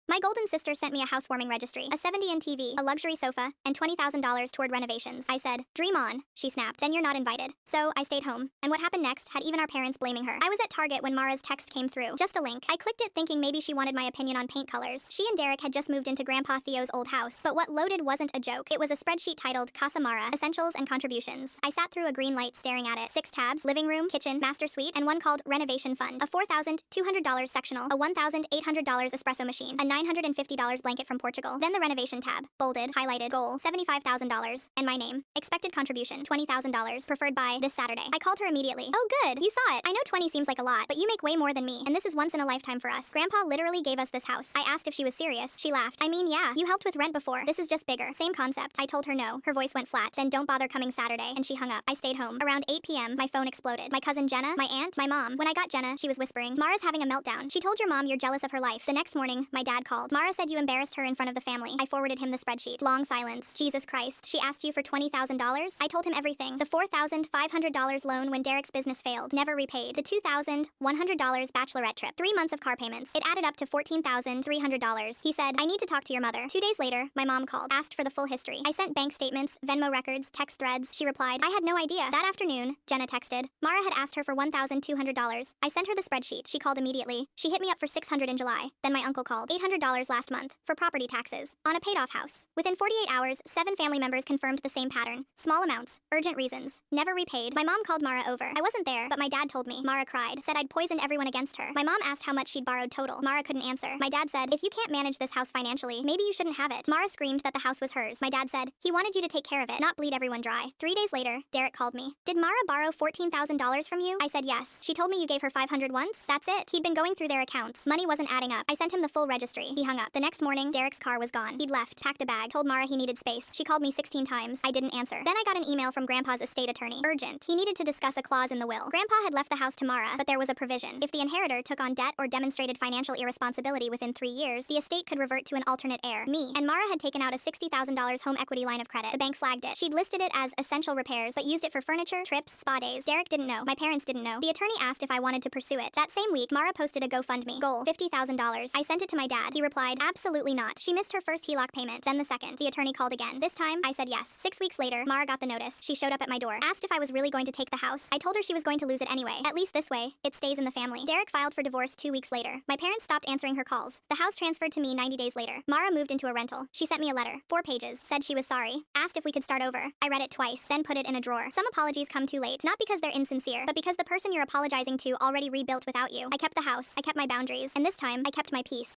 My golden sister sent me a housewarming registry, a 70-inch TV, a luxury sofa, and $20,000 toward renovations. I said, dream on, she snapped. Then you're not invited. So, I stayed home. And what happened next had even our parents blaming her. I was at Target when Mara's text came through. Just a link. I clicked it thinking maybe she wanted my opinion on paint colors. She and Derek had just moved into Grandpa Theo's old house. But what loaded wasn't a joke. It was a spreadsheet titled Casa Mara, Essentials and Contributions. I sat through a green light staring at it. 6 tabs, living room, kitchen, master suite, and one called Renovation Fund. A $4,200 sectional, a $1,800 espresso machine, a $950 blanket from Portugal. Then the renovation tab, bolded, highlighted, goal, $75,000, and my name. Expected contribution, $20,000, preferred by this Saturday. I called her immediately. Oh good, you saw it. I know 20 seems like a lot, but you make way more than me, and this is once in a lifetime for us. Grandpa literally gave us this house. I asked if she was serious. She laughed. I mean, yeah, you helped with rent before. This is just bigger. Same concept. I told her no. Her voice went flat. Then don't bother coming Saturday, and she hung up. I stayed home. Around 8 p.m., my phone exploded. My cousin Jenna, my aunt, my mom. When I got Jenna, she was whispering, Mara's having a meltdown. She told your mom you're jealous of her life. The next morning, my dad called. Mara said you embarrassed her in front of the family. I forwarded him the spreadsheet. Long silence. Jesus Christ. She asked you for $20,000? I told him everything. The $4,500 loan when Derek's business failed. Never repaid. The $2,100 bachelorette trip. 3 months of car payments. It added up to $14,300. He said, I need to talk to your mother. 2 days later, my mom called. Asked for the full history. I sent bank statements, Venmo records, text threads. She replied, I had no idea. That afternoon, Jenna texted. Mara had asked her for $1,200. I sent her the spreadsheet. She called immediately. She hit me up for $600 in July. Then my uncle called. $800 last month for property taxes on a paid-off house. Within 48 hours, 7 family members confirmed the same pattern. Small amounts, urgent reasons, never repaid. My mom called Mara over. I wasn't there, but my dad told me. Mara cried, said I'd poisoned everyone against her. My mom asked how much she'd borrowed total. Mara couldn't answer. My dad said, if you can't manage this house financially, maybe you shouldn't have it. Mara screamed that the house was hers. My dad said, he wanted you to take care of it, not bleed everyone dry. 3 days later, Derek called me. Did Mara borrow $14,000 from you? I said yes. She told me you gave her $500 once? That's it. He'd been going through their accounts. Money wasn't adding up. I sent him the full registry. He hung up. The next morning, Derek's car was gone. He'd left, packed a bag, told Mara he needed space. She called me 16 times. I didn't answer. Then I got an email from Grandpa's estate attorney. Urgent. He needed to discuss a clause in the will. Grandpa had left the house to Mara, but there was a provision. If the inheritor took on debt or demonstrated financial irresponsibility within 3 years, the estate could revert to an alternate heir, me. And Mara had taken out a $60,000 home equity line of credit. The bank flagged it. She'd listed it as essential repairs, but used it for furniture, trips, spa days. Derek didn't know. My parents didn't know. The attorney asked if I wanted to pursue it. That same week, Mara posted a GoFundMe. Goal, $50,000. I sent it to my dad. He replied, absolutely not. She missed her first HELOC payment, then the second. The attorney called again. This time, I said yes. 6 weeks later, Mara got the notice. She showed up at my door, asked if I was really going to take the house. I told her she was going to lose it anyway. At least this way, it stays in the family. Derek filed for divorce 2 weeks later. My parents stopped answering her calls. The house transferred to me 90 days later. Mara moved into a rental. She sent me a letter, 4 pages, said she was sorry, asked if we could start over. I read it twice, then put it in a drawer. Some apologies come too late, not because they're insincere, but because the person you're apologizing to already rebuilt without you. I kept the house, I kept my boundaries, and this time, I kept my peace.